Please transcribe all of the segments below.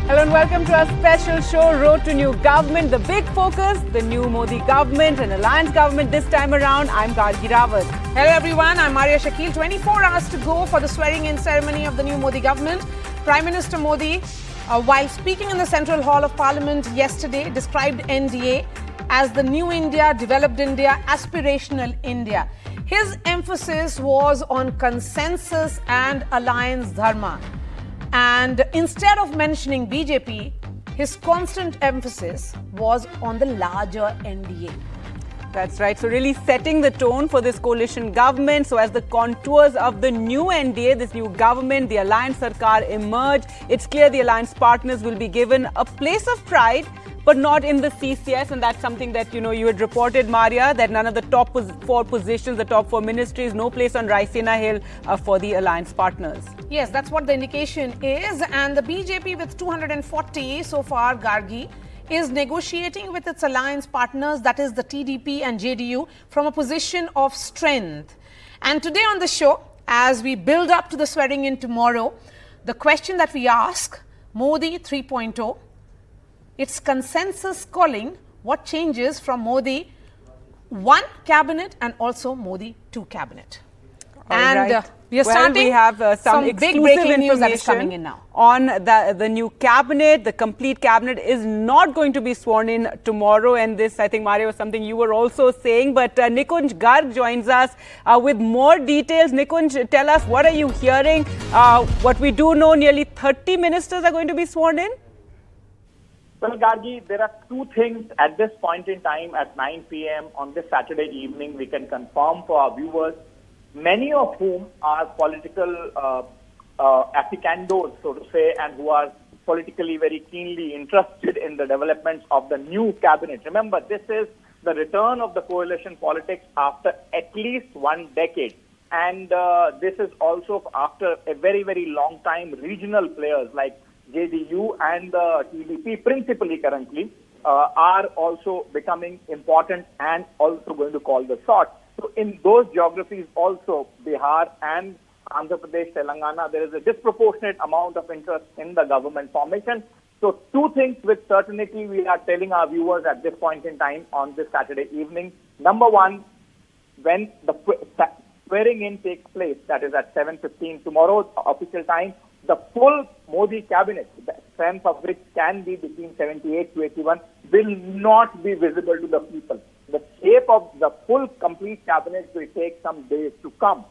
Hello and welcome to our special show, Road to New Government. The big focus, the new Modi government, an alliance government this time around. I'm Gargi Rawat. Hello everyone, I'm Maria Shakil. 24 hours to go for the swearing-in ceremony of the new Modi government. Prime Minister Modi, while speaking in the Central Hall of Parliament yesterday, described NDA as the New India, Developed India, Aspirational India. His emphasis was on consensus and alliance dharma. And instead of mentioning BJP, his constant emphasis was on the larger NDA. That's right. So really setting the tone for this coalition government. So as the contours of the new NDA, this new government, the Alliance Sarkar emerge, it's clear the alliance partners will be given a place of pride, but not in the CCS. And that's something that, you had reported, Maria, that none of the top four positions, the top four ministries, no place on Raisina Hill for the alliance partners. Yes, that's what the indication is. And the BJP with 240 so far, Gargi, is negotiating with its alliance partners, that is the TDP and JDU, from a position of strength. And today on the show, as we build up to the swearing in tomorrow, the question that we ask, Modi 3.0, it's consensus calling what changes from Modi 1 cabinet and also Modi 2 cabinet. We are starting we have some big breaking news that is coming in now. On the new cabinet. The complete cabinet is not going to be sworn in tomorrow. And this, I think, Maria, was something you were also saying. But Nikunj Garg joins us with more details. Nikunj, tell us, what are you hearing? What we do know, nearly 30 ministers are going to be sworn in. Well, Gargi, there are two things at this point in time at 9 p.m. on this Saturday evening we can confirm for our viewers, many of whom are political aficionados, so to say, and who are politically very keenly interested in the developments of the new cabinet. Remember, this is the return of the coalition politics after at least 1 decade. And this is also after a very, very long time regional players like JDU and the TDP principally currently are also becoming important and also going to call the shots. So in those geographies also, Bihar and Andhra Pradesh, Telangana, there is a disproportionate amount of interest in the government formation. So two things with certainty we are telling our viewers at this point in time on this Saturday evening. Number one, when the swearing in takes place, that is at 7:15 tomorrow, official time, the full Modi cabinet, the strength of which can be between 78 to 81, will not be visible to the people. The shape of the full complete cabinet will take some days to come.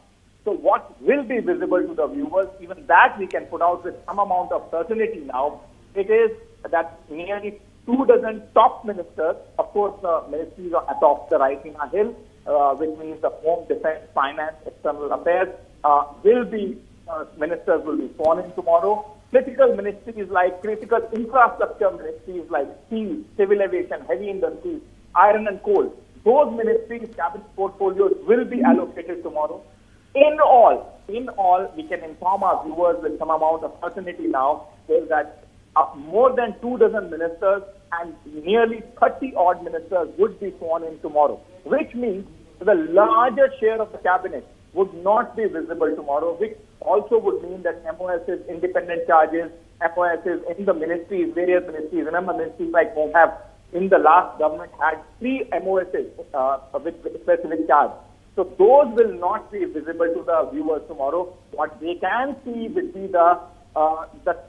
So what will be visible to the viewers, even that we can put out with some amount of certainty now, it is that nearly 24 top ministers, of course the ministries are atop the Raisina Hill, which means the Home, Defense, Finance, External Affairs, ministers will be sworn in tomorrow. Critical ministries like critical infrastructure ministries like steel, civil aviation, heavy industries, iron and coal, those ministries' cabinet portfolios will be allocated tomorrow. In all, we can inform our viewers with some amount of certainty now is that more than 24 ministers and nearly 30 odd ministers would be sworn in tomorrow, which means the larger share of the cabinet would not be visible tomorrow, which also would mean that MOS's independent charges, MOS's in the ministries, various ministries, remember ministries like Home have in the last government had 3 MOSs with specific charge. So those will not be visible to the viewers tomorrow. What they can see will be the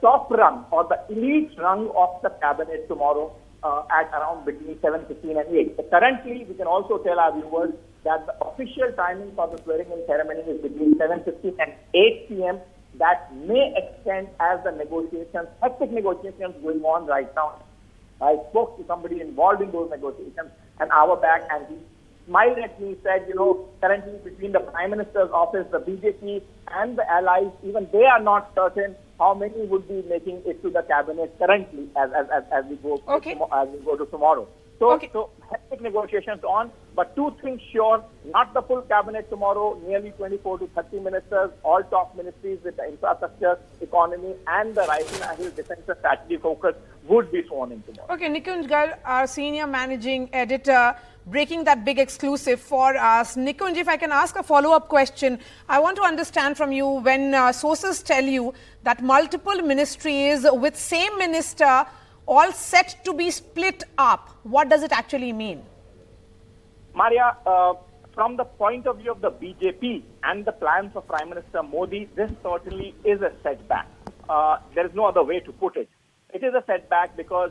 top rung or the elite rung of the cabinet tomorrow at around between 7:15 and 8. So currently, we can also tell our viewers that the official timing for the swearing-in ceremony is between 7:15 and 8 p.m. That may extend as the negotiations, hectic negotiations going on right now. I spoke to somebody involved in those negotiations an hour back, and he smiled at me, said, currently between the Prime Minister's office, the BJP and the allies, even they are not certain how many would be making it to the cabinet currently as we go to tomorrow. So hectic negotiations on, but two things sure, not the full cabinet tomorrow, nearly 24 to 30 ministers, all top ministries with the infrastructure, economy and the Raisina Hill defense strategy focus would be sworn in tomorrow. Okay, Nikunj Garg, our senior managing editor, breaking that big exclusive for us. Nikunj, if I can ask a follow-up question, I want to understand from you, when sources tell you that multiple ministries with same minister all set to be split up, what does it actually mean? Maria, from the point of view of the BJP and the plans of Prime Minister Modi, this certainly is a setback. There is no other way to put it. It is a setback because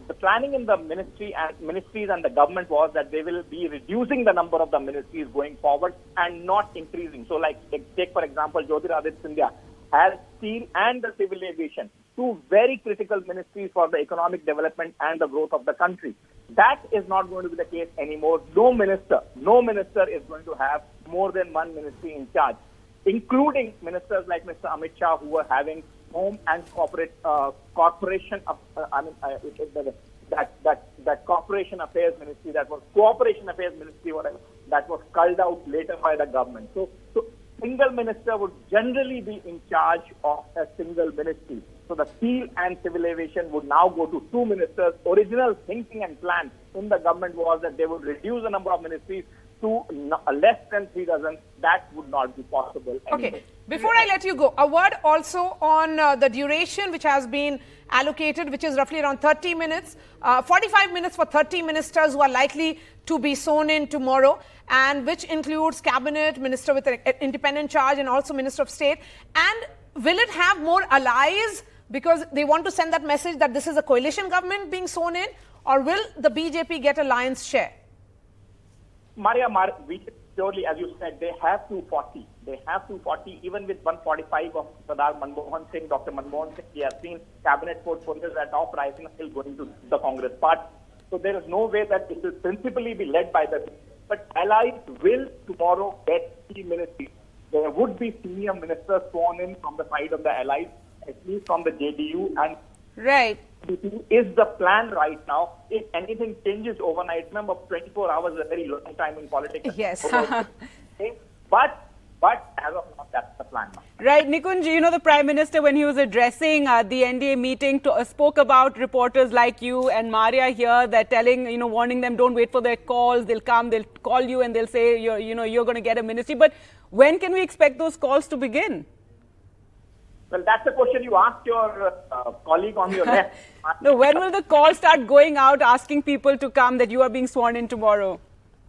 the planning in the ministries and the government was that they will be reducing the number of the ministries going forward and not increasing. So, like, take for example, Jyotiraditya Scindia has steel and the civil aviation, two very critical ministries for the economic development and the growth of the country. That is not going to be the case anymore. No minister is going to have more than one ministry in charge, including ministers like Mr. Amit Shah, who were having home and corporation that corporation affairs ministry, that was cooperation affairs ministry, whatever, that was culled out later by the government. So single minister would generally be in charge of a single ministry. So the steel and civil aviation would now go to two ministers. Original thinking and plan in the government was that they would reduce the number of ministries to less than 3 dozen. That would not be possible anymore. Okay. Before I let you go, a word also on the duration which has been allocated, which is roughly around 30 minutes, 45 minutes for 30 ministers who are likely to be sworn in tomorrow, and which includes cabinet, minister with an independent charge, and also minister of state. And will it have more allies, because they want to send that message that this is a coalition government being sworn in, or will the BJP get a lion's share? Maria, surely, as you said, they have 240. They have 240, even with 145 of Sardar Manmohan Singh, Dr. Manmohan Singh. We have seen cabinet portfolios that are rising still going to the Congress party. So there is no way that it will principally be led by the. But allies will tomorrow get key ministries. There would be senior ministers sworn in from the side of the allies, at least from the JDU, and right. Is the plan right now. If anything changes overnight, remember 24 hours is a very long time in politics. Yes. But as of now, that's the plan now. Right, Nikunj, you know, the Prime Minister, when he was addressing the NDA meeting, spoke about reporters like you and Maria here, that telling, warning them, don't wait for their calls. They'll come, they'll call you and they'll say, you're going to get a ministry. But when can we expect those calls to begin? Well, that's the question you asked your colleague on your left. No, when will the call start going out asking people to come, that you are being sworn in tomorrow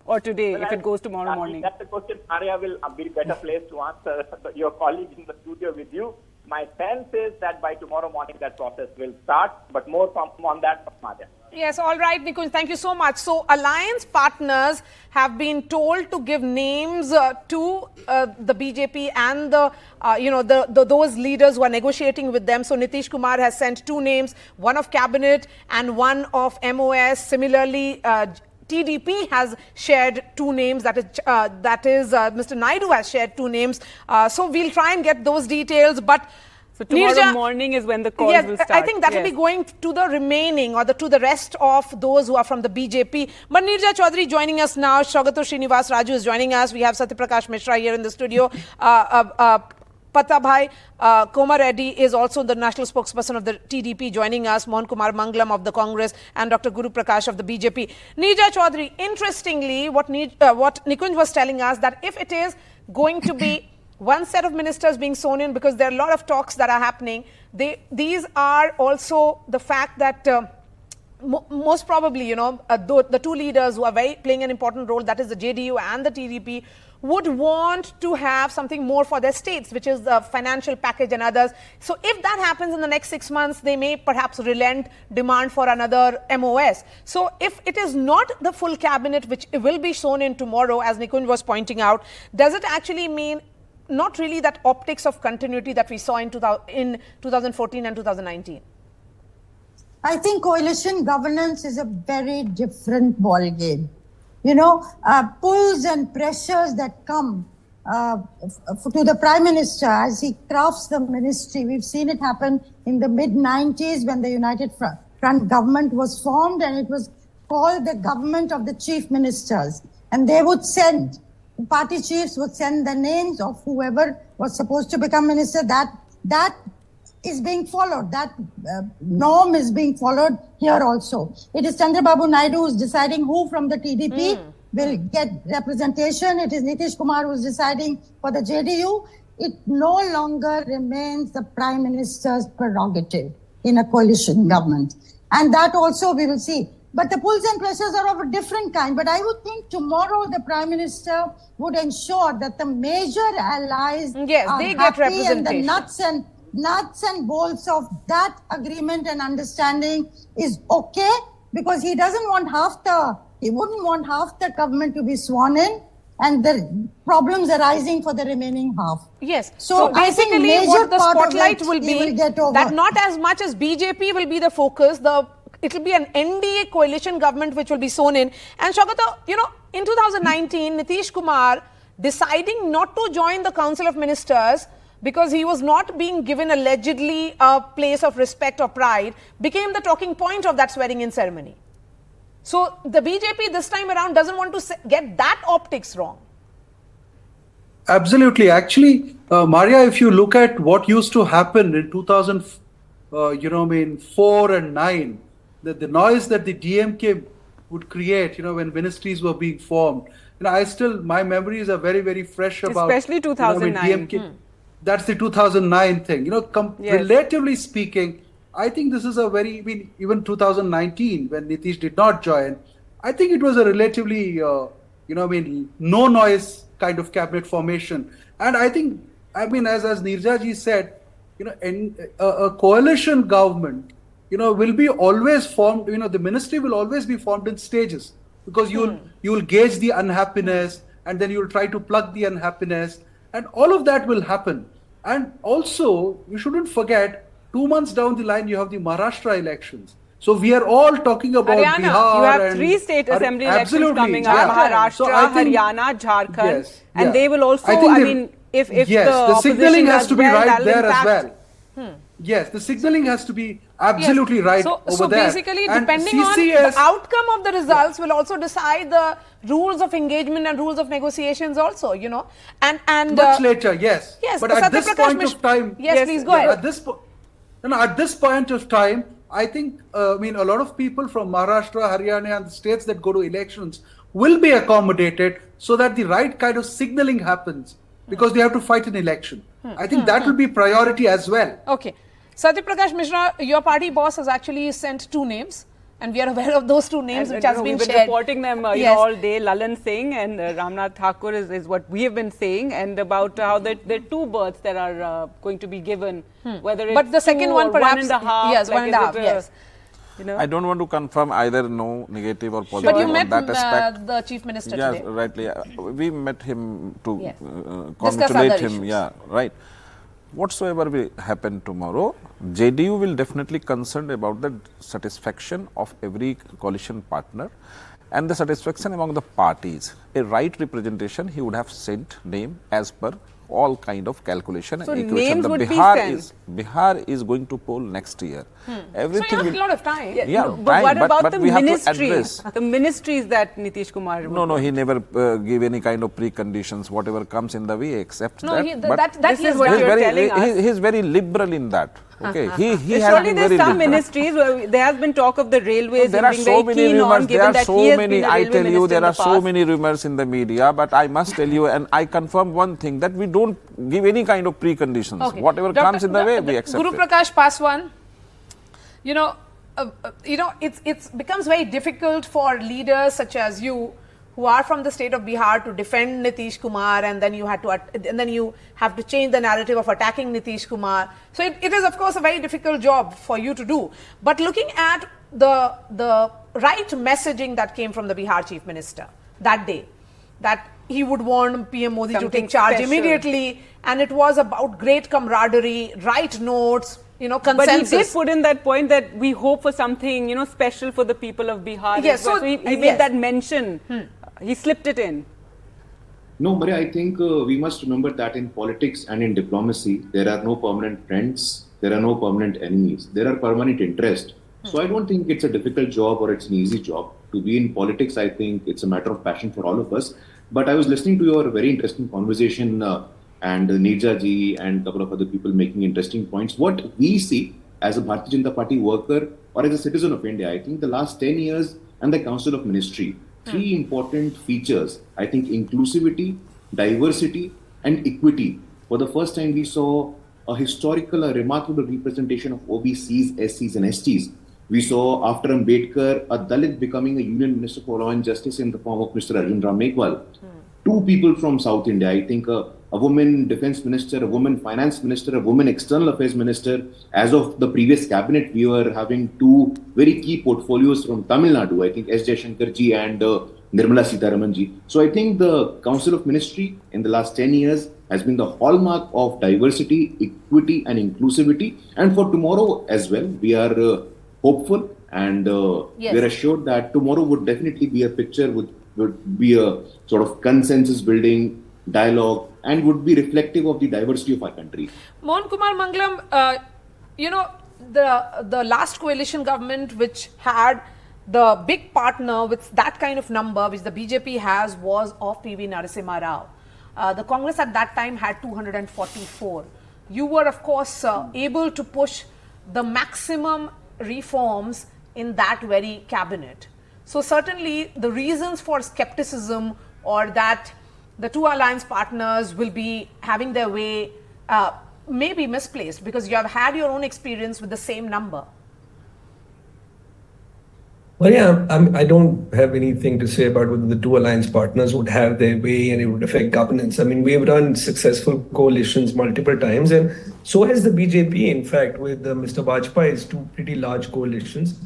or today, if it goes tomorrow morning? That's the question Maria will be better placed to answer. Your colleague in the studio with you. My sense is that by tomorrow morning that process will start, but more on that from Maria. Yes, all right, Nikunj, thank you so much. So, alliance partners have been told to give names to the BJP and those leaders who are negotiating with them. So, Nitish Kumar has sent 2 names, one of cabinet and one of MOS. Similarly, TDP has shared 2 names, that is Mr. Naidu has shared 2 names. So we'll try and get those details. But so tomorrow morning is when the calls will start. I think that will be going to the remaining or to the rest of those who are from the BJP. But Neerja Chaudhary joining us now. Shagato Srinivas Raju is joining us. We have Satyaprakash Mishra here in the studio. Patabhai Koma Reddy is also the national spokesperson of the TDP joining us, Mohan Kumar Mangalam of the Congress, and Dr. Guru Prakash of the BJP. Neerja Chaudhary, interestingly, what Nikunj was telling us, that if it is going to be one set of ministers being sworn in, because there are a lot of talks that are happening, these are also the fact that most probably, the 2 leaders who are playing an important role, that is the JDU and the TDP, would want to have something more for their states, which is the financial package and others. So if that happens in the next 6 months, they may perhaps relent demand for another MOS. So if it is not the full cabinet, which will be shown in tomorrow, as Nikunj was pointing out, does it actually mean not really that optics of continuity that we saw in 2014 and 2019? I think coalition governance is a very different ball game. Pulls and pressures that come to the Prime Minister as he crafts the ministry. We've seen it happen in the mid-90s when the United Front government was formed, and it was called the government of the chief ministers. And they would send, party chiefs would send the names of whoever was supposed to become minister. That is being followed. That norm is being followed here also. It is Chandrababu Naidu who is deciding who from the TDP will get representation. It is Nitish Kumar who is deciding for the JDU. It no longer remains the Prime Minister's prerogative in a coalition government. And that also we will see. But the pulls and pressures are of a different kind. But I would think tomorrow the Prime Minister would ensure that the major allies are they get happy and the representation. nuts and bolts of that agreement and understanding is okay, because he wouldn't want half the government to be sworn in and the problems arising for the remaining half. Yes. So I think basically what the spotlight will he be will get over. that not as much as BJP will be the focus, it will be an NDA coalition government which will be sown in. And Shagata, in 2019, Nitish Kumar deciding not to join the Council of Ministers because he was not being given allegedly a place of respect or pride became the talking point of that swearing in ceremony. So the BJP this time around doesn't want to get that optics wrong. Absolutely. Actually, Maria, if you look at what used to happen in 4 and 9, the noise that the DMK would create, when ministries were being formed, my memories are very, very fresh about, especially 2009. DMK. That's the 2009 thing. Yes. Relatively speaking, I think this is even 2019 when Nitish did not join, I think it was a relatively, no noise kind of cabinet formation. And I think, as Nirja ji said, a coalition government, will be always formed, the ministry will always be formed in stages, because you'll gauge the unhappiness and then you'll try to plug the unhappiness, and all of that will happen. And also, you shouldn't forget, 2 months down the line, you have the Maharashtra elections. So we are all talking about Haryana. Bihar. You have 3 state assembly elections coming up: Maharashtra, Haryana, Jharkhand, and they will also. If the signaling has to be right there as well. Yes, the signaling has to be absolutely right over there. So basically, depending on the outcome of the results, will also decide the rules of engagement and rules of negotiations also, and much later, yes. Yes, but at this point of time, yes, please go ahead. At this point of time, I think, a lot of people from Maharashtra, Haryana and the states that go to elections will be accommodated so that the right kind of signaling happens, because they have to fight an election. I think that will be priority as well. Okay. Satya Prakash Mishra, your party boss has actually sent 2 names, and we are aware of those 2 names which has been shared. We've been reporting them all day. Lalan Singh and Ramnath Thakur is what we have been saying, and about how there are 2 berths that are going to be given, whether it's but the second one perhaps 1.5. Yes, 1.5. Yes. I don't want to confirm either no, negative or positive. But you met that aspect. the Chief Minister today. Yes, rightly. We met him to congratulate him. Yeah, right. Whatsoever will happen tomorrow, JDU will definitely concerned about the satisfaction of every coalition partner and the satisfaction among the parties. A right representation, he would have sent name as per all kind of calculation so and equation. Names would Bihar is going to poll next year. Everything so you have a lot of time. But what about the we ministries? The ministries that Nitish Kumar would No, he never give any kind of preconditions. Whatever comes in the way, accept no, that. This is what you're telling us. He's very liberal in that. Okay, he has surely been there's very some liberal. ministries where there has been talk of the railways There are being so very many keen on, rumors. given that he has been a I railway tell you, minister there in are the so past. many rumors in the media. But I must tell you, and I confirm one thing, that we don't give any kind of preconditions. Okay. Whatever comes in the way, we accept Guru it. Prakash Paswan, it becomes very difficult for leaders such as you, who are from the state of Bihar, to defend Nitish Kumar, and then you have to change the narrative of attacking Nitish Kumar. So it is, of course, a very difficult job for you to do. But looking at the right messaging that came from the Bihar Chief Minister that day, that he would want PM Modi to take charge immediately, and it was about great camaraderie, right notes, consensus. But he did put in that point that we hope for something, special for the people of Bihar. Yes, so he made that mention. He slipped it in. No, Maria, I think we must remember that in politics and in diplomacy, there are no permanent friends, there are no permanent enemies, there are permanent interests. So I don't think it's a difficult job or it's an easy job. To be in politics, I think it's a matter of passion for all of us. But I was listening to your very interesting conversation and Neerja ji and a couple of other people making interesting points. What we see as a Bharatiya Janata Party worker or as a citizen of India, I think the last 10 years and the Council of Ministry, three important features, I think inclusivity, diversity and equity. For the first time, we saw a historical, a remarkable representation of OBCs, SCs and STs. We saw after Ambedkar, a Dalit becoming a Union Minister for Law and Justice in the form of Mr. Arjun Ram Meghwal. Two people from South India, I think a woman defense minister, a woman finance minister, a woman external affairs minister. As of the previous cabinet, we were having two very key portfolios from Tamil Nadu, I think S. Jaishankar ji and Nirmala Sitharaman ji. So I think the Council of Ministry in the last 10 years has been the hallmark of diversity, equity and inclusivity. And for tomorrow as well, we are hopeful and we're assured that tomorrow would definitely be a picture, would be a sort of consensus building dialogue and would be reflective of the diversity of our country. Mohan Kumar Mangalam, the last coalition government which had the big partner with that kind of number which the BJP has was of PV Narasimha Rao. The Congress at that time had 244. You were of course able to push the maximum reforms in that very cabinet. So certainly the reasons for skepticism or that the two alliance partners will be having their way may be misplaced because you have had your own experience with the same number. Well, yeah, I don't have anything to say about whether the two alliance partners would have their way and it would affect governance. I mean, we've run successful coalitions multiple times, and so has the BJP, in fact, with Mr. Vajpayee's two pretty large coalitions,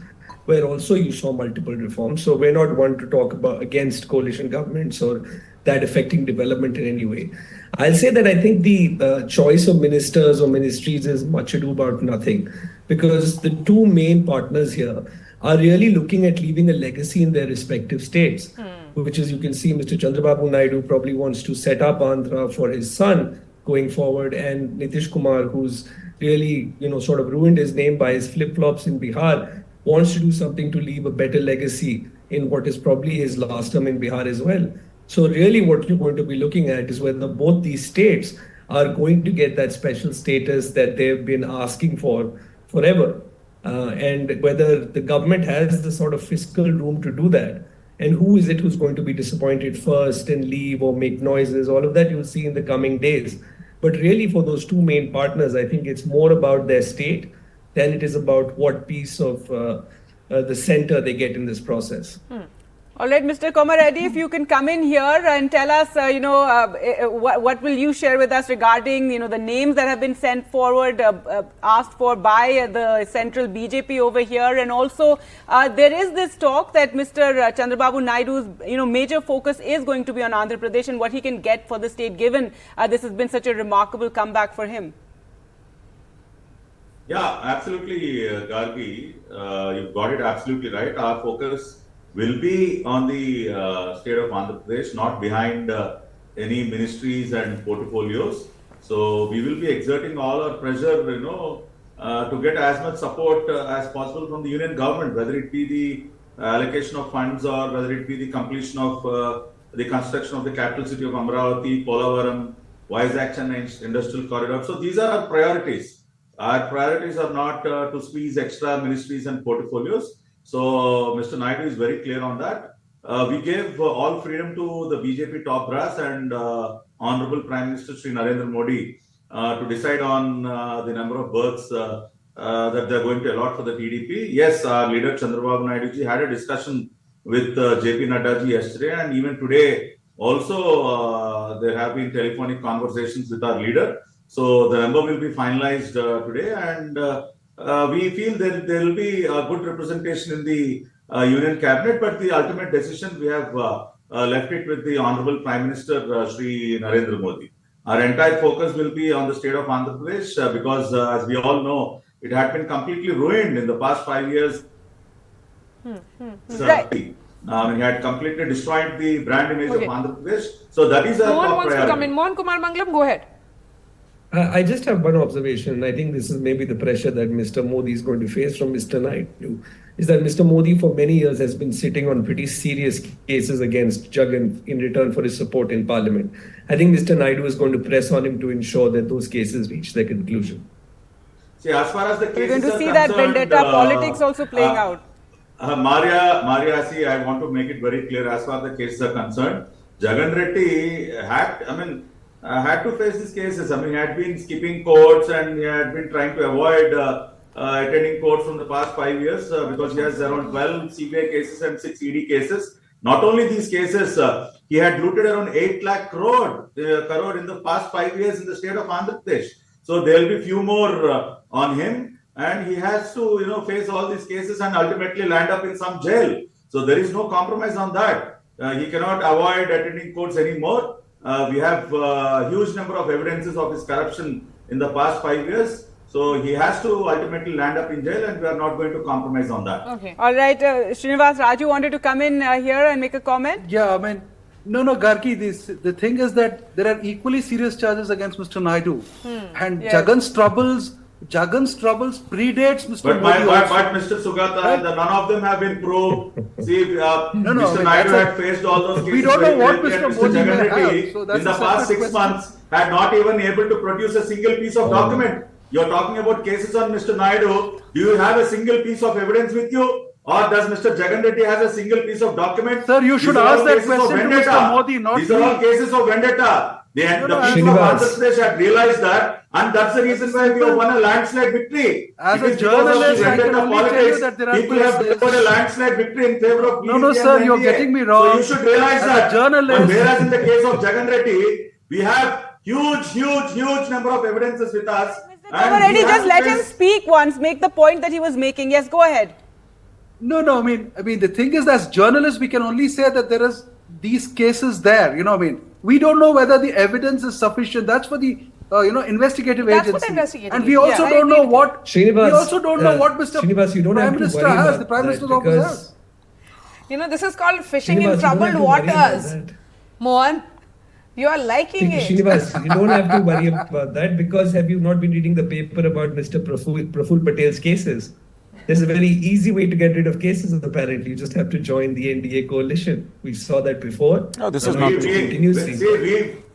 where also you saw multiple reforms. So we're not one to talk about against coalition governments or that affecting development in any way. I'll say that I think the choice of ministers or ministries is much ado about nothing, because the two main partners here are really looking at leaving a legacy in their respective states, which is, you can see Mr. Chandrababu Naidu probably wants to set up Andhra for his son going forward, and Nitish Kumar, who's really, sort of ruined his name by his flip-flops in Bihar, wants to do something to leave a better legacy in what is probably his last term in Bihar as well. So really what you're going to be looking at is whether both these states are going to get that special status that they've been asking for forever. And whether the government has the sort of fiscal room to do that, and who is it who's going to be disappointed first and leave or make noises, all of that you'll see in the coming days. But really for those two main partners, I think it's more about their state than it is about what piece of the center they get in this process. All right, Mr. Komareddy, if you can come in here and tell us, what will you share with us regarding, the names that have been sent forward, asked for by the central BJP over here. And also, there is this talk that Mr. Chandrababu Naidu's, major focus is going to be on Andhra Pradesh and what he can get for the state, given this has been such a remarkable comeback for him. Yeah, absolutely, Gargi. You've got it absolutely right. Our focus will be on the state of Andhra Pradesh, not behind any ministries and portfolios. So we will be exerting all our pressure, to get as much support as possible from the union government, whether it be the allocation of funds or whether it be the completion of the construction of the capital city of Amravati, Polavaram, Vizag and industrial corridor. So these are our priorities. Our priorities are not to squeeze extra ministries and portfolios. So Mr. Naidu is very clear on that. We gave all freedom to the BJP top brass and Honorable Prime Minister Shri Narendra Modi to decide on the number of berths that they're going to allot for the TDP. Yes, our leader Chandrababu Naidu ji had a discussion with JP Nadda ji yesterday, and even today also there have been telephonic conversations with our leader. So the number will be finalized today, and we feel that there will be a good representation in the Union Cabinet, but the ultimate decision we have left it with the Honorable Prime Minister Shri Narendra Modi. Our entire focus will be on the state of Andhra Pradesh because, as we all know, it had been completely ruined in the past 5 years. Right. It had completely destroyed the brand image of Andhra Pradesh. So that is our top Mohan wants priority. to come in. Mohan Kumar Mangalam, go ahead. I just have one observation. I think this is maybe the pressure that Mr. Modi is going to face from Mr. Naidu. is that Mr. Modi for many years has been sitting on pretty serious cases against Jagan in return for his support in Parliament. I think Mr. Naidu is going to press on him to ensure that those cases reach their conclusion. See, as far as the cases We're going to are see that concerned, vendetta politics also playing out. Maria, see, I want to make it very clear as far as the cases are concerned. Jagan Reddy had to face these cases. I mean, he had been skipping courts and he had been trying to avoid attending courts from the past 5 years because he has around 12 CBI cases and 6 ED cases. Not only these cases, he had looted around 8 lakh crore in the past 5 years in the state of Andhra Pradesh. So there will be few more on him, and he has to face all these cases and ultimately land up in some jail. So there is no compromise on that. He cannot avoid attending courts anymore. We have a huge number of evidences of his corruption in the past 5 years. So he has to ultimately land up in jail, and we are not going to compromise on that. Okay. All right. Srinivas, Raju wanted to come in here and make a comment. Yeah, I mean, no, Gargi, the thing is that there are equally serious charges against Mr. Naidu. And yes. Jagan's troubles predates Mr. Modi. But Mr. Sugata, none of them have been proved. See, Mr. Naidu had faced all those cases. We don't know what Mr. Modi may have. So in the past 6 months, had not even able to produce a single piece of document. You're talking about cases on Mr. Naidu. Do you have a single piece of evidence with you? Or does Mr. Jagan Reddy has a single piece of document? Sir, you should ask that question to Mr. Modi, not These are all cases of vendetta. The people of Andhra Pradesh had realized that, and that's the reason why we have won a landslide victory. As a journalist, I can only tell you that there are people have delivered a landslide victory in favor of BJP. No, sir, you're getting me wrong. So you should realize that. Journalist. Whereas in the case of Jagan Reddy, we have huge number of evidences with us. Mr. Reddy, just let him speak once, make the point that he was making. Yes, go ahead. No, I mean, the thing is, as journalists, we can only say that there is these cases there. We don't know whether the evidence is sufficient. That's for the investigative agency. And we also don't know what Srinivas, we also don't know what Mr. Srinivas, you don't Prime have to Minister worry has. about The Prime that Minister's office has. This is called fishing Srinivas, in troubled waters. Mohan, you are liking it. Srinivas, you don't have to worry about that because have you not been reading the paper about Mr. Praful Patel's cases? There's a very easy way to get rid of cases, apparently. You just have to join the NDA coalition. We saw that before. No, this is not true.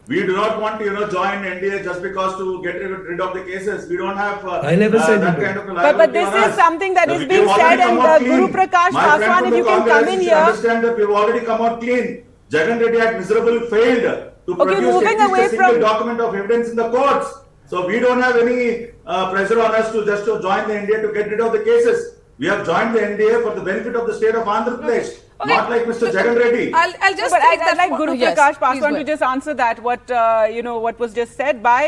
We do not want to join NDA just because to get rid of the cases. We don't have I never said that kind of a but this is something that is being said, and Guru Prakash Paswan, if you can come in here. Understand that we've already come out clean. Jagan Reddy had miserably failed to produce a single document of evidence in the courts. So we don't have any pressure on us to join the NDA to get rid of the cases. We have joined the NDA for the benefit of the state of Andhra Pradesh, not like Mr. Jagan Reddy. I'll just. But I'd like Guru Prakash Paswan to just answer that. What was just said by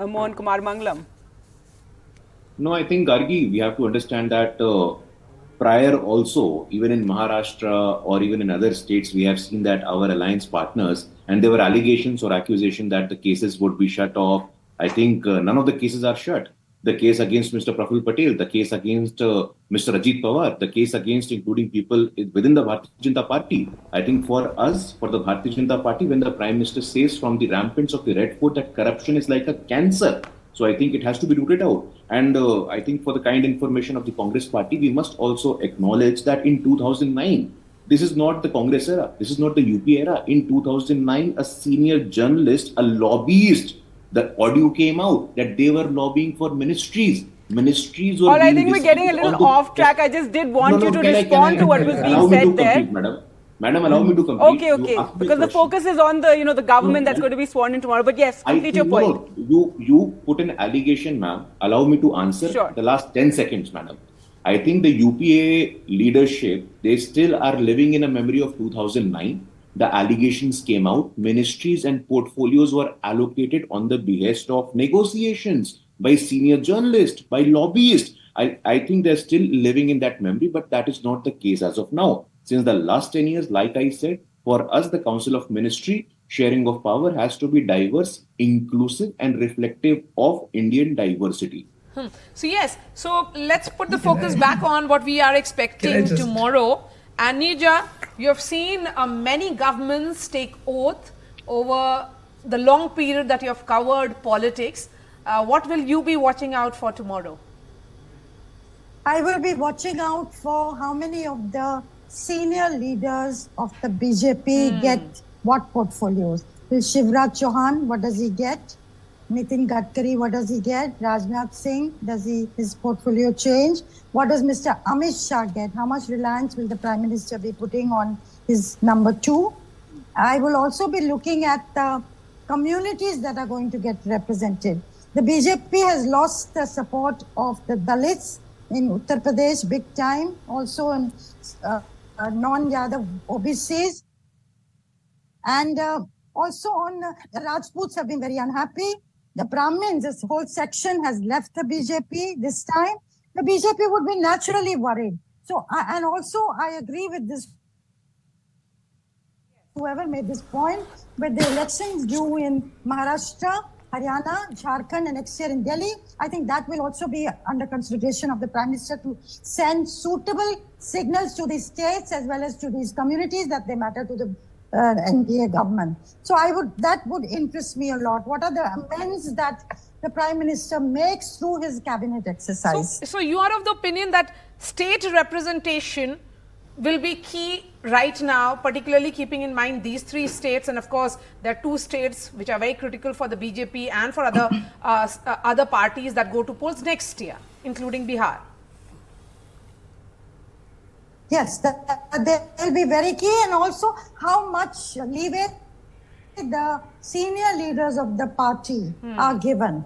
Mohan Kumar Mangalam. No, I think Gargi, we have to understand that prior also, even in Maharashtra or even in other states, we have seen that our alliance partners, and there were allegations or accusations that the cases would be shut off. I think none of the cases are shut. The case against Mr. Praful Patel, the case against Mr. Ajit Pawar, the case against including people within the Bharatiya Janata Party. I think for us, for the Bharatiya Janata Party, when the Prime Minister says from the rampants of the Red Fort that corruption is like a cancer, so I think it has to be rooted out. And I think for the kind information of the Congress Party, we must also acknowledge that in 2009, this is not the Congress era. This is not the UP era. In 2009, a senior journalist, a lobbyist, the audio came out that they were lobbying for ministries. Ministries were. All I think we're getting a little off track. I just did want you to respond to what was being said there. Madam, allow me to complete. Okay. Because the focus is on the the government that's going to be sworn in tomorrow. But yes, complete your point. You put an allegation, ma'am. Allow me to answer the last 10 seconds, madam. I think the UPA leadership, they still are living in a memory of 2009. The allegations came out. Ministries and portfolios were allocated on the behest of negotiations by senior journalists, by lobbyists. I think they're still living in that memory, but that is not the case as of now. Since the last 10 years, like I said, for us, the Council of Ministry sharing of power has to be diverse, inclusive, and reflective of Indian diversity. So yes, so let's put the focus back on what we are expecting tomorrow. And Nija, you have seen many governments take oath over the long period that you have covered politics. What will you be watching out for tomorrow? I will be watching out for how many of the senior leaders of the BJP get what portfolios. Will Shivraj Chauhan, what does he get? Nitin Gadkari, what does he get? Rajnath Singh, his portfolio change? What does Mr. Amit Shah get? How much reliance will the Prime Minister be putting on his number 2? I will also be looking at the communities that are going to get represented. The BJP has lost the support of the Dalits in Uttar Pradesh big time, also in non-Yadav OBCs. And also on the Rajputs have been very unhappy. The Brahmins, this whole section has left the BJP this time. The BJP would be naturally worried. So, and also I agree with this, whoever made this point, with the elections due in Maharashtra, Haryana, Jharkhand, and next year in Delhi, I think that will also be under consideration of the Prime Minister to send suitable signals to these states as well as to these communities that they matter to the NDA government. So that would interest me a lot. What are the amends that the Prime Minister makes through his cabinet exercise? So you are of the opinion that state representation will be key right now, particularly keeping in mind these 3 states, and of course there are 2 states which are very critical for the BJP and for other parties that go to polls next year, including Bihar. Yes, they will be very key, and also how much leeway the senior leaders of the party are given.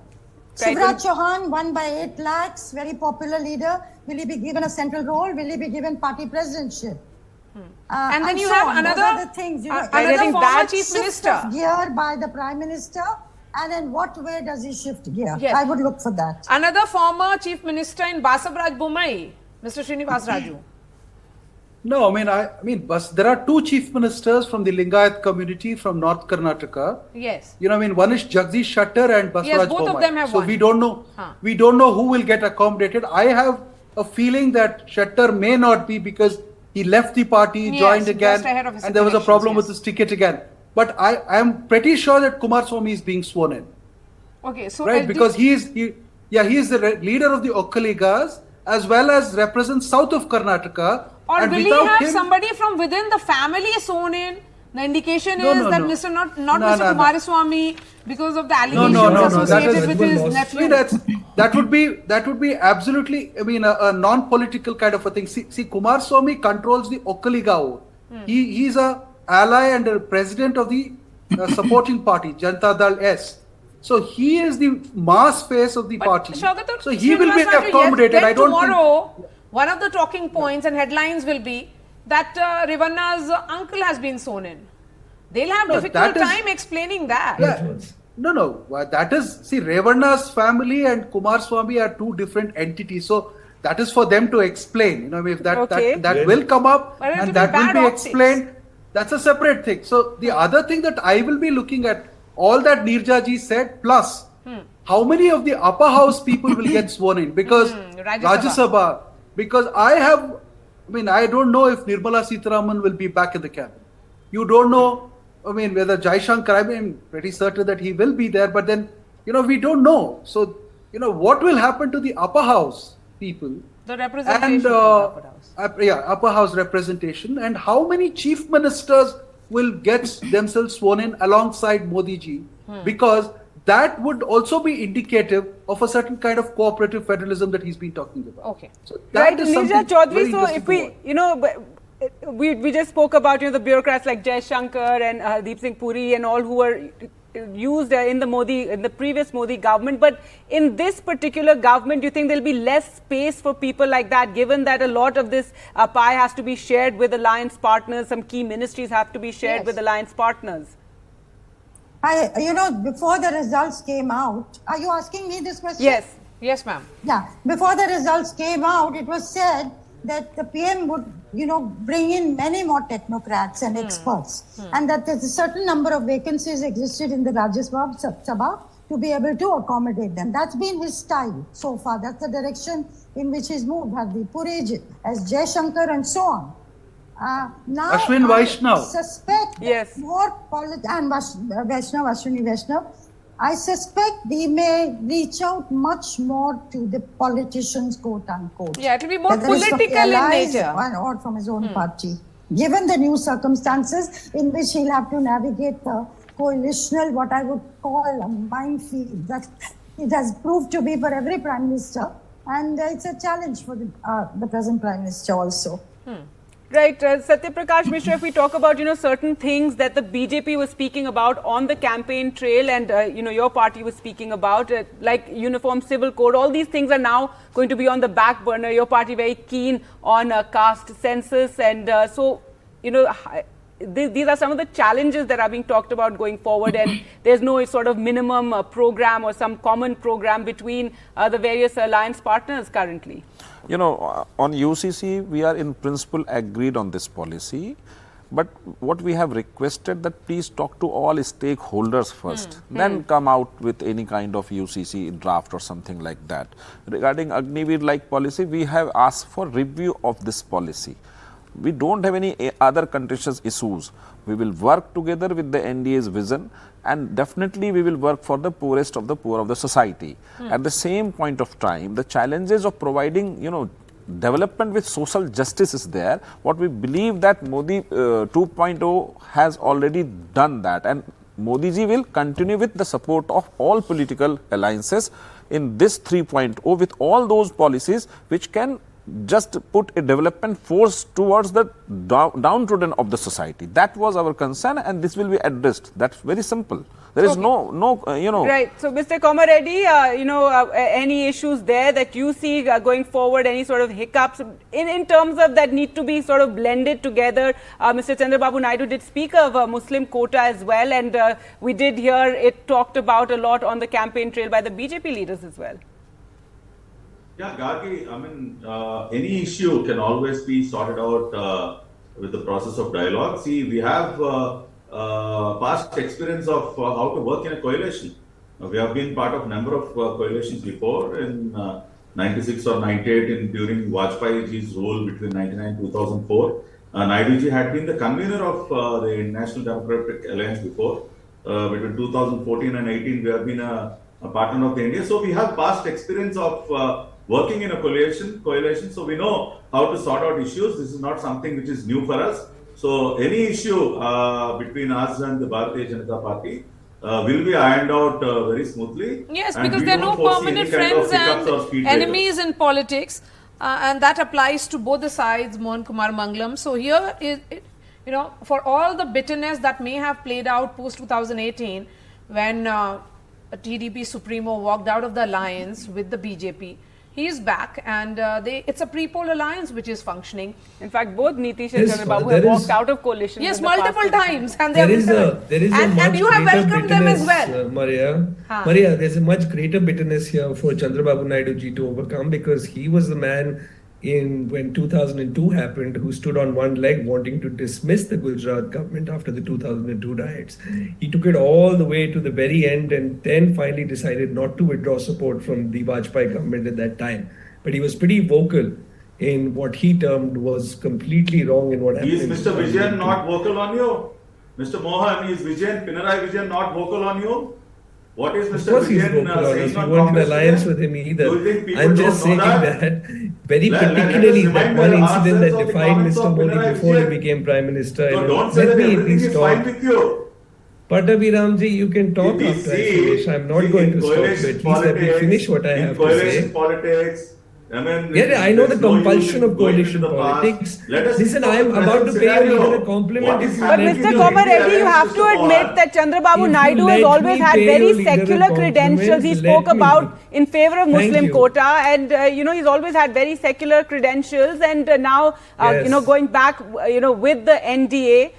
Shivraj Chauhan won by 8 lakhs, very popular leader. Will he be given a central role? Will he be given party presidentship? And then you have another things, another former chief minister. Gear by the Prime Minister, and in what way does he shift gear? Yes. I would look for that. Another former chief minister in Basabraj Bommai, Mr. Srinivas Raju. No, but there are 2 chief ministers from the Lingayat community from North Karnataka. Yes. One is Jagdish Shettar and Basuraj Yes, both Bommai. of them have won. So we don't know who will get accommodated. I have a feeling that Shettar may not be, because he left the party, joined again, and there was a problem with his ticket again. But I am pretty sure that Kumaraswamy is being sworn in. Okay, so right, because he is the leader of the Okkaligas as well as represents south of Karnataka. Or will he have somebody from within the family sworn in? The indication is that Mr. Not Mr. Kumaraswamy, because of the allegations associated with his nephew. That would be absolutely, a non-political kind of a thing. See, Kumaraswamy controls the Okkaliga. He's a ally and a president of the supporting party, Janata Dal S. So he is the mass face of the party. So he will be accommodated. I don't think. One of the talking points and headlines will be that Revanna's uncle has been sworn in. They'll have difficult time explaining that. Yeah. No. That is, Revanna's family and Kumaraswamy are 2 different entities. So that is for them to explain. If that will come up and that will be explained, that's a separate thing. So the other thing that I will be looking at, all that Nirja ji said, plus how many of the upper house people will get sworn in? Because Rajya Sabha. Because I don't know if Nirmala Sitharaman will be back in the cabinet. You don't know, whether Jaishankar, I'm pretty certain that he will be there, but then, we don't know. So, what will happen to the upper house people? The representation and, of the upper house. Upper house representation, and how many chief ministers will get themselves sworn in alongside Modi ji? Because that would also be indicative of a certain kind of cooperative federalism that he's been talking about. Okay. So that is Nirja Chaudhary, so if we just spoke about the bureaucrats like Jaishankar and Deep Singh Puri and all who were used in the previous Modi government, but in this particular government, do you think there'll be less space for people like that, given that a lot of this pie has to be shared with alliance partners, some key ministries have to be shared with alliance partners? Before the results came out, are you asking me this question? Yes, ma'am. Yeah, before the results came out, it was said that the PM would, bring in many more technocrats and experts, and that there's a certain number of vacancies existed in the Rajya Sabha to be able to accommodate them. That's been his style so far. That's the direction in which he's moved. Hardeep Puri, as Jaishankar, and so on. Now, Ashwin Vaishnav. I suspect more and Ashwini Vaishnav. I suspect we may reach out much more to the politicians, quote unquote. Yeah, it will be more whether it's from the political in allies nature. or from his own party. Given the new circumstances in which he'll have to navigate the coalitional, what I would call a minefield that it has proved to be for every Prime Minister. And it's a challenge for the present Prime Minister also. Right, Satya Prakash Mishra, if we talk about, certain things that the BJP was speaking about on the campaign trail and, your party was speaking about, like uniform civil code, all these things are now going to be on the back burner. Your party very keen on caste census and these are some of the challenges that are being talked about going forward, and there's no sort of minimum program or some common program between the various alliance partners currently. On UCC, we are in principle agreed on this policy, but what we have requested that please talk to all stakeholders first, then come out with any kind of UCC draft or something like that. Regarding Agniveer-like policy, we have asked for review of this policy. We don't have any other contentious issues. We will work together with the NDA's vision, and definitely we will work for the poorest of the poor of the society. At the same point of time, the challenges of providing, development with social justice is there. What we believe that Modi 2.0 has already done that, and Modi ji will continue with the support of all political alliances in this 3.0 with all those policies which can just put a development force towards the downtrodden of the society. That was our concern, and this will be addressed. That's very simple. There is no. Right. So, Mr. Komareddy, any issues there that you see going forward, any sort of hiccups in terms of that need to be sort of blended together? Mr. Chandrababu Naidu did speak of a Muslim quota as well, and we did hear it talked about a lot on the campaign trail by the BJP leaders as well. Yeah, Gargi, any issue can always be sorted out with the process of dialogue. See, we have past experience of how to work in a coalition. We have been part of a number of coalitions before in 96 or 98 during Vajpayee ji's rule between 99 and 2004. Naidu ji had been the convener of the National Democratic Alliance before. Between 2014 and 18, we have been a partner of the NDA. So we have past experience of working in a coalition, so we know how to sort out issues. This is not something which is new for us. So any issue between us and the Bharatiya Janata Party will be ironed out very smoothly. Yes, because there are no permanent friends and enemies in politics, and that applies to both the sides, Mohan Kumar Mangalam. So here is, for all the bitterness that may have played out post 2018, when a TDP Supremo walked out of the alliance with the BJP, he is back, and it's a pre-poll alliance which is functioning. In fact, both Nitish and Chandrababu have walked out of coalition. Yes, multiple times, and there is a much you have welcomed them as well. Maria, there's a much greater bitterness here for Chandrababu Naidu ji to overcome, because he was the man when 2002 happened who stood on one leg wanting to dismiss the Gujarat government after the 2002 riots. He took it all the way to the very end and then finally decided not to withdraw support from the Vajpayee government at that time. But he was pretty vocal in what he termed was completely wrong in what happened. Is Mr. Vijayan not vocal on you? Mr. Mohan, is Pinarayi Vijayan not vocal on you? What is Mr. Vijayan saying on we weren't in alliance with him either. I'm just saying that very particularly that one incident that defined Mr. Modi before he became Prime Minister. No, don't say that everything is fine with you. Pattabhiramji, you can talk after I finish. I'm not going to stop you. At least let me finish what I have to say. Coalition politics. I know the compulsion of coalition politics. Listen, I am about to pay you even a compliment. But Mr. Komareddy, you have to admit that Chandrababu Naidu has always had very secular credentials. He spoke about in favor of Muslim quota, and he's always had very secular credentials. And now, going back, with the NDA.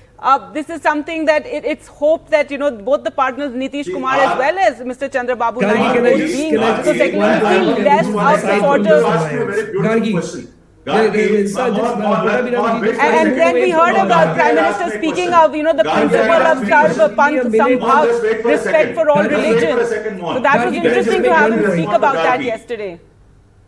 This is something that it's hoped that both the partners Nitish Kumar as well as Mr. Chandrababu Naidu being so secular feel less out supporters. And then we heard about Prime Minister speaking of the principle of Sarva Panth Sambhav, respect for all religions. So that was interesting to have him speak about that yesterday.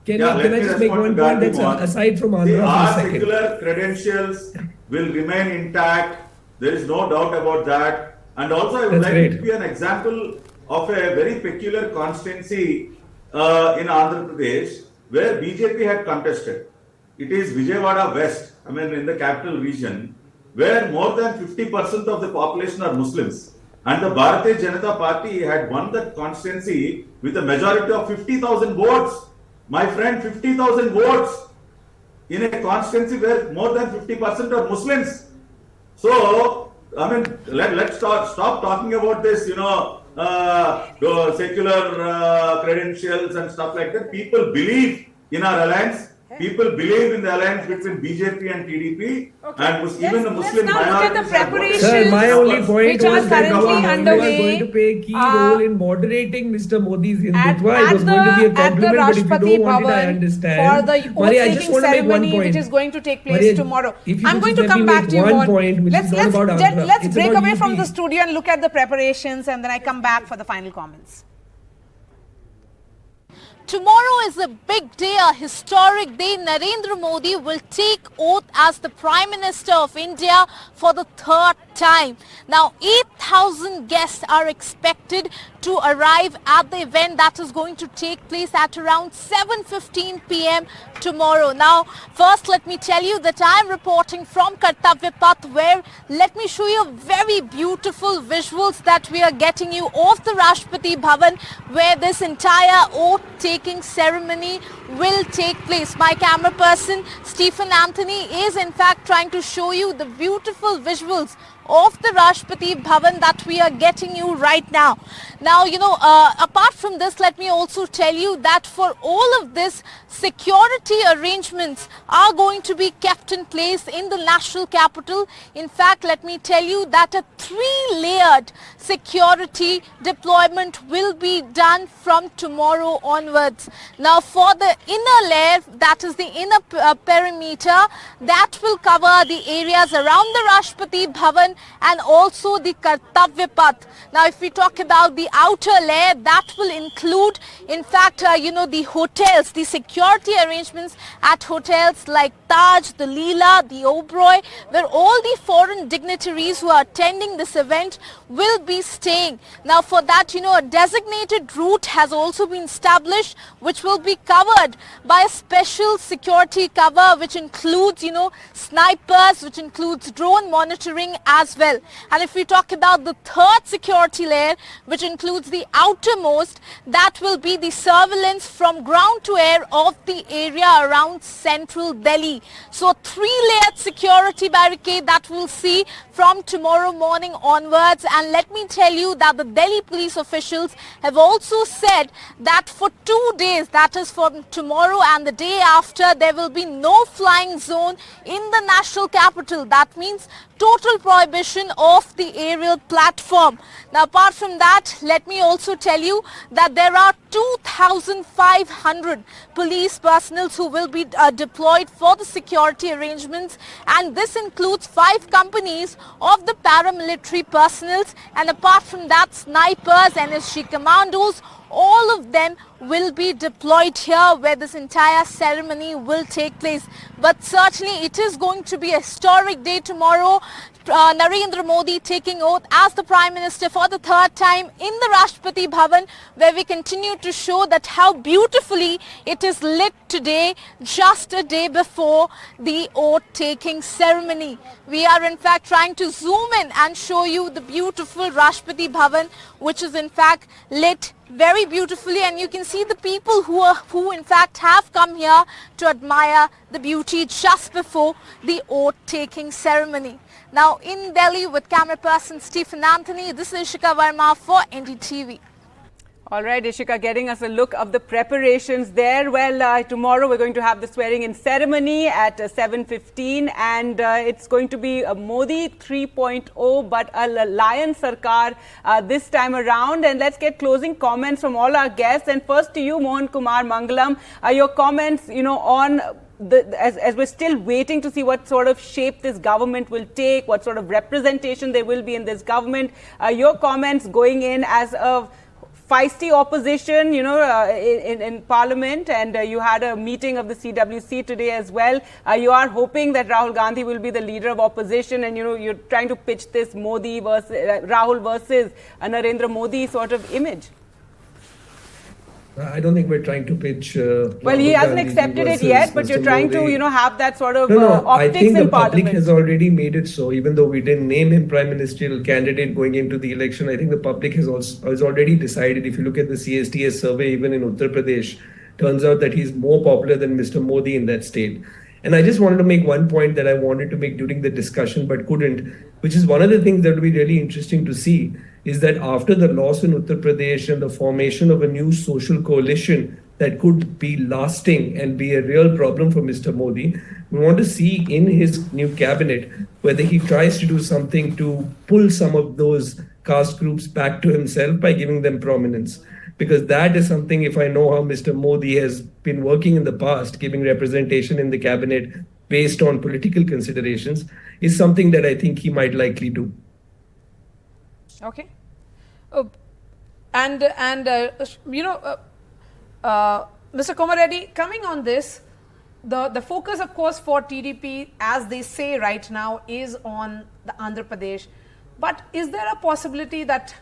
Can I just make one point that's aside from Andhra for a second? Secular credentials will remain intact. There is no doubt about that. And also, I would like to give you an example of a very peculiar constituency in Andhra Pradesh where BJP had contested. It is Vijayawada West, I mean in the capital region, where more than 50% of the population are Muslims. And the Bharatiya Janata Party had won that constituency with a majority of 50,000 votes. My friend, 50,000 votes in a constituency where more than 50% are Muslims. So, I mean, let's stop talking about this, secular credentials and stuff like that. People believe in our alliance. People believe in the alliance between BJP and TDP, and even the Muslim minorities. Sir, my only point was that currently was going to play a key role in moderating Mr. Modi's Hindutva. It was going to be a compliment, but if you don't want it, I understand. For the oath-taking ceremony, which is going to take place tomorrow. I'm going to come back to you on. Let's break away from the studio and look at the preparations, and then I come back for the final comments. Tomorrow is a big day, a historic day. Narendra Modi will take oath as the Prime Minister of India for the third time. Now, 8,000 guests are expected to arrive at the event that is going to take place at around 7:15 p.m. tomorrow. Now, first let me tell you that I am reporting from Kartavya Path, where let me show you very beautiful visuals that we are getting you of the Rashtrapati Bhavan, where this entire oath-taking ceremony will take place. My camera person Stephen Anthony is in fact trying to show you the beautiful visuals of the Rashtrapati Bhavan that we are getting you right now. Now, apart from this, let me also tell you that for all of this, security arrangements are going to be kept in place in the national capital. In fact, let me tell you that a 3-layered security deployment will be done from tomorrow onwards. Now, for the inner layer, that is the inner perimeter, that will cover the areas around the Rashtrapati Bhavan and also the Kartavya Path. Now, if we talk about the outer layer, that will include, in fact, the hotels, the security arrangements at hotels like Taj, the Leela, the Oberoi, where all the foreign dignitaries who are attending this event will be staying. Now, for that, a designated route has also been established, which will be covered by a special security cover, which includes, snipers, which includes drone monitoring as well. And if we talk about the third security layer, which includes the outermost, that will be the surveillance from ground to air of the area around central Delhi. So 3-layered security barricade that we'll see from tomorrow morning onwards. And let me tell you that the Delhi police officials have also said that for 2 days, that is from tomorrow and the day after, there will be no flying zone in the national capital. That means total prohibition of the aerial platform. Now, apart from that, let me also tell you that there are 2,500 police personnel who will be deployed for the security arrangements, and this includes 5 companies of the paramilitary personnel, and apart from that, snipers, NSG commandos, all of them will be deployed here where this entire ceremony will take place. But certainly it is going to be a historic day tomorrow. Narendra Modi taking oath as the Prime Minister for the third time in the Rashtrapati Bhavan, where we continue to show that how beautifully it is lit today, just a day before the oath-taking ceremony. We are in fact trying to zoom in and show you the beautiful Rashtrapati Bhavan, which is in fact lit very beautifully, and you can see the people who in fact have come here to admire the beauty just before the oath-taking ceremony. Now in Delhi with camera person Stephen Anthony, this is Ishika Verma for NDTV. All right, Ishika, getting us a look of the preparations there. Well, tomorrow we're going to have the swearing-in ceremony at 7:15, and it's going to be a Modi 3.0, but a Lion Sarkar this time around. And let's get closing comments from all our guests. And first to you, Mohan Kumar Mangalam, your comments, on as we're still waiting to see what sort of shape this government will take, what sort of representation there will be in this government. Your comments going in as a feisty opposition, in Parliament, and you had a meeting of the CWC today as well. You are hoping that Rahul Gandhi will be the leader of opposition, and you're trying to pitch this Modi versus Rahul versus Narendra Modi sort of image. I don't think we're trying to pitch. Well, he hasn't accepted it yet, but you're trying to, have that sort of I optics think in the public Parliament. has already made it so. Even though we didn't name him prime ministerial candidate going into the election, I think the public has already decided. If you look at the CSTS survey, even in Uttar Pradesh, turns out that he's more popular than Mr. Modi in that state. And I just wanted to make one point that I wanted to make during the discussion but couldn't, which is one of the things that will be really interesting to see, is that after the loss in Uttar Pradesh and the formation of a new social coalition that could be lasting and be a real problem for Mr. Modi, we want to see in his new cabinet whether he tries to do something to pull some of those caste groups back to himself by giving them prominence. Because that is something, if I know how Mr. Modi has been working in the past, giving representation in the cabinet based on political considerations, is something that I think he might likely do. Okay. Mr. Komareddy, coming on this, the focus, of course, for TDP, as they say right now, is on the Andhra Pradesh. But is there a possibility that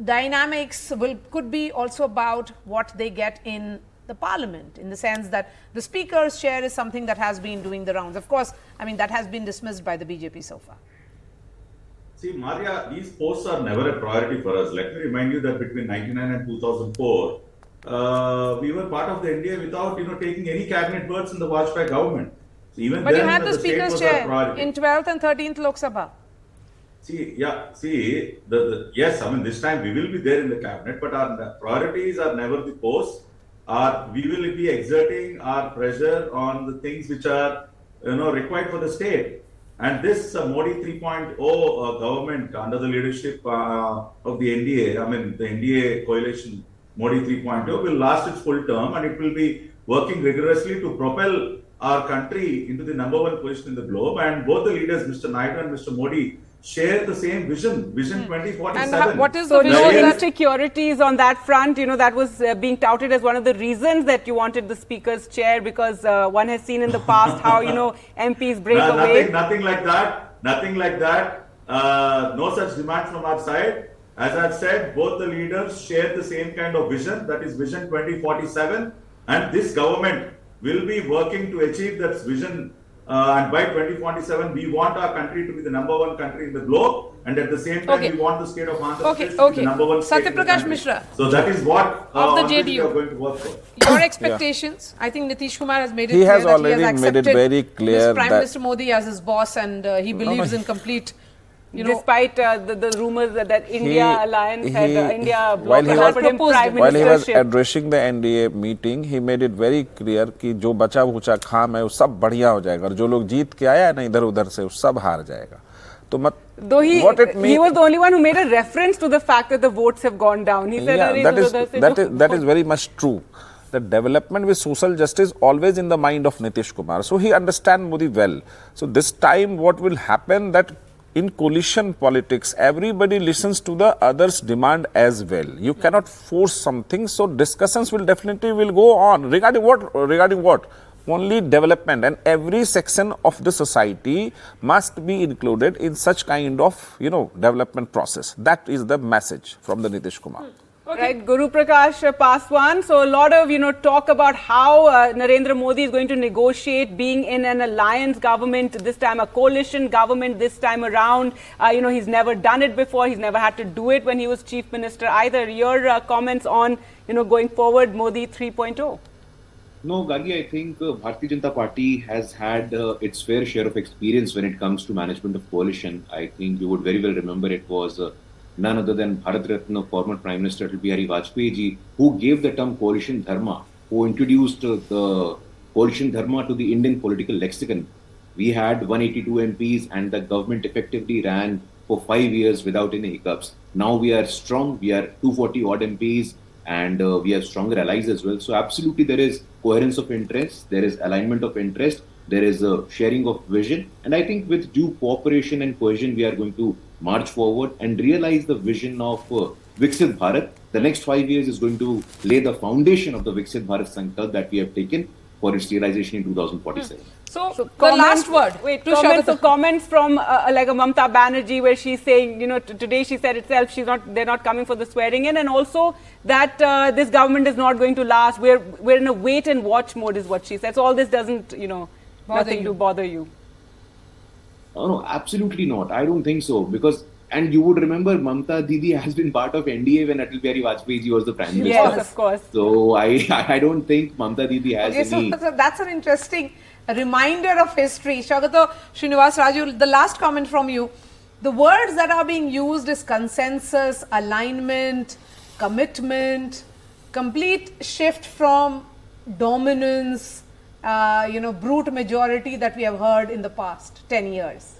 dynamics could be also about what they get in the Parliament, in the sense that the Speaker's chair is something that has been doing the rounds? Of course, I mean, that has been dismissed by the BJP so far. See, Maria, these posts are never a priority for us. Let me remind you that between 1999 and 2004, we were part of the NDA without, taking any cabinet berths in the Vajpayee government. So even but then, you had the state Speaker's was chair our priority. in 12th and 13th Lok Sabha. Yes, I mean, this time we will be there in the cabinet, but our priorities are never the posts. We will be exerting our pressure on the things which are, required for the state. And this Modi 3.0 government under the leadership of the NDA, I mean, the NDA coalition, Modi 3.0, will last its full term, and it will be working rigorously to propel our country into the #1 position in the globe. And both the leaders, Mr. Naidu and Mr. Modi, share the same vision, Vision 2047. And what is the So vision? no that insecurities on that front, that was being touted as one of the reasons that you wanted the Speaker's chair, because one has seen in the past how, MPs break away. Nothing like that. Nothing like that. No such demand from our side. As I've said, both the leaders share the same kind of vision, that is Vision 2047. And this government will be working to achieve that vision. And by 2047, we want our country to be the #1 country in the globe, and at the same time, we want the state of Andhra Pradesh to be the #1 state in the Satyaprakash country. Mishra. So that is what of the we JDU are going to work for. Your expectations? I think Nitish Kumar has made it He clear has that already he has made it accepted very clear Prime that- Minister Modi as his boss, and he believes in complete. Despite the rumors that India alliance had India bloc while he offered him prime while he was ministership. addressing the NDA meeting, he made it very clear कि जो बचा खुचा खाम है वो सब बढ़िया हो जाएगा, और जो लोग जीत के आया है ना इधर उधर से वो सब हार जाएगा. तो Though he was the only one who made a reference to the fact that the votes have gone down. He said that is very much true. The development with social justice always in the mind of Nitish Kumar. So he understands Modi well. So this time what will happen, that in coalition politics, everybody listens to the other's demand as well. You cannot force something. So discussions will definitely go on regarding what? Only development, and every section of the society must be included in such kind of development process. That is the message from the Nitish Kumar. Right, Guru Prakash Paswan. So a lot of talk about how Narendra Modi is going to negotiate being in an alliance government this time, a coalition government this time around. He's never done it before. He's never had to do it when he was chief minister either. Your comments on going forward, Modi 3.0? No, Gargi, I think Bharatiya Janata Party has had its fair share of experience when it comes to management of coalition. I think you would very well remember it was none other than Bharat Ratna, former Prime Minister Atal Bihari Vajpayee ji, who gave the term coalition dharma, who introduced the coalition dharma to the Indian political lexicon. We had 182 MPs and the government effectively ran for 5 years without any hiccups. Now we are strong, we are 240 odd MPs, and we have stronger allies as well. So absolutely there is coherence of interest, there is alignment of interest, there is a sharing of vision, and I think with due cooperation and cohesion we are going to march forward and realize the vision of Viksit Bharat, The next 5 years is going to lay the foundation of the Viksit Bharat Sankalp that we have taken for its realization in 2047. So the last word. Wait, to comments, Shaukat. so comments from like a Mamata Banerjee, where she's saying, today she said itself, they're not coming for the swearing in, and also that this government is not going to last. We're in a wait and watch mode, is what she said. So all this doesn't, nothing to bother you. Oh, no, absolutely not. I don't think so. And you would remember Mamata Didi has been part of NDA when Atal Bihari Vajpayee ji was the Prime Minister. Yes, of course. So I don't think Mamata Didi has any... So that's an interesting reminder of history. Shaukat Srinivas Raju, the last comment from you. The words that are being used is consensus, alignment, commitment, complete shift from dominance, brute majority that we have heard in the past 10 years.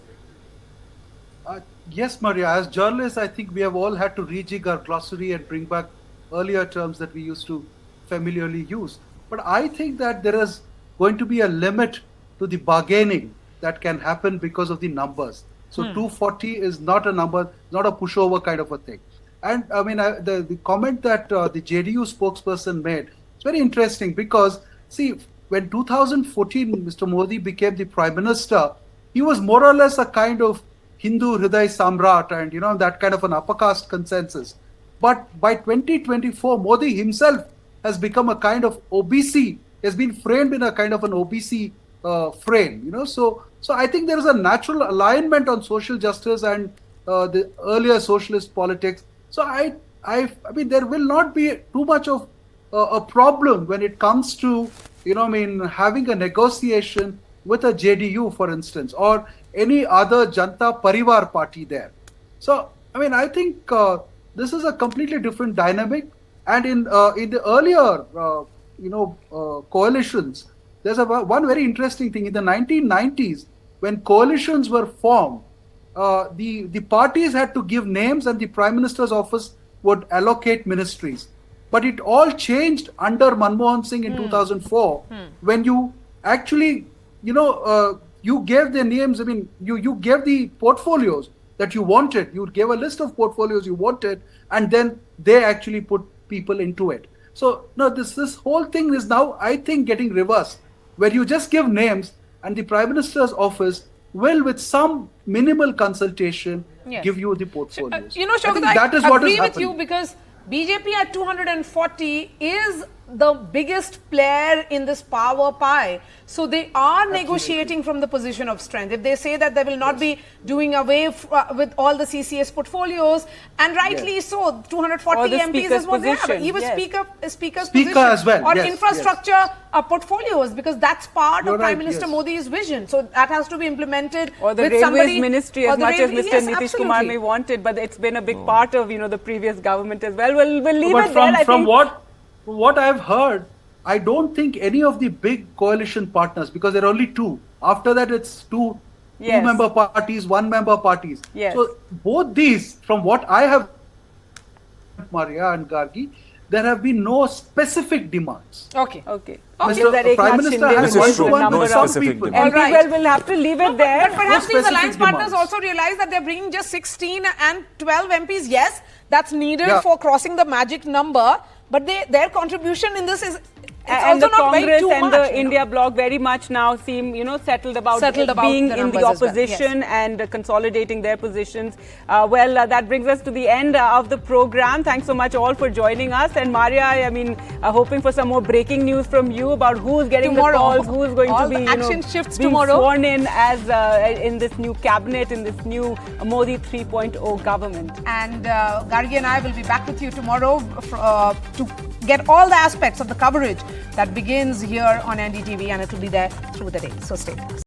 Yes, Maria, as journalists, I think we have all had to rejig our glossary and bring back earlier terms that we used to familiarly use. But I think that there is going to be a limit to the bargaining that can happen because of the numbers. So 240 is not a number, not a pushover kind of a thing. And I mean, the comment that the JDU spokesperson made, it's very interesting because, see, when 2014 Mr. Modi became the Prime Minister, he was more or less a kind of Hindu Hriday Samrat and, that kind of an upper caste consensus. But by 2024, Modi himself has become a kind of OBC, has been framed in a kind of an OBC frame, So I think there is a natural alignment on social justice and the earlier socialist politics. So I mean, there will not be too much of a problem when it comes to, having a negotiation with a JDU, for instance, or any other Janta Parivar party there. So, I mean, I think this is a completely different dynamic. And in the earlier, coalitions, there's one very interesting thing. In the 1990s, when coalitions were formed, the parties had to give names and the Prime Minister's office would allocate ministries. But it all changed under Manmohan Singh in 2004 when you actually, you gave the names, I mean, you gave the portfolios that you wanted. You gave a list of portfolios you wanted, and then they actually put people into it. So, no, this whole thing is now, I think, getting reversed, where you just give names and the Prime Minister's office will, with some minimal consultation, give you the portfolios. Shaukat, I agree with you because BJP at 240 is the biggest player in this power pie. So they are negotiating from the position of strength. If they say that they will not be doing away with all the CCS portfolios, and rightly so, 240 MPs is what they have. Even speaker's position as well. Or infrastructure portfolios, because that's part of Prime Minister Modi's vision. So that has to be implemented or the with Railways somebody, Ministry, as much as Mr. Nitish Kumar may want it, but it's been a big part of the previous government as well. We'll leave it there. From what I've heard, I don't think any of the big coalition partners, because there are only two. After that, it's two member parties, one member parties. Yes. So both these, from what I have, Maria and Gargi, there have been no specific demands. Okay. Mr. Prime Minister has one-to-one with some people. All right. Well, we'll have to leave it there. But perhaps these alliance partners also realize that they're bringing just 16 and 12 MPs. Yes, that's needed for crossing the magic number. But their contribution in this is and also the not Congress very and much, the India bloc very much now seem, settled about being in the opposition and consolidating their positions. That brings us to the end of the program. Thanks so much all for joining us. And Maria, I mean, hoping for some more breaking news from you about who's getting the calls, who's going to be being sworn in as in this new cabinet, in this new Modi 3.0 government. And Gargi and I will be back with you tomorrow to get all the aspects of the coverage that begins here on NDTV, and it will be there through the day. So stay tuned.